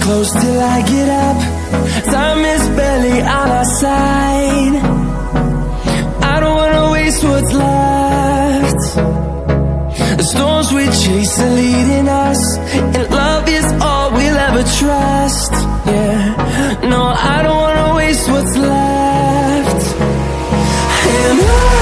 close till I get up. Time is barely on our side. I don't wanna waste what's left. The storms we chase are leading us, and love is all we'll ever trust. Yeah, no, I don't wanna waste what's left. And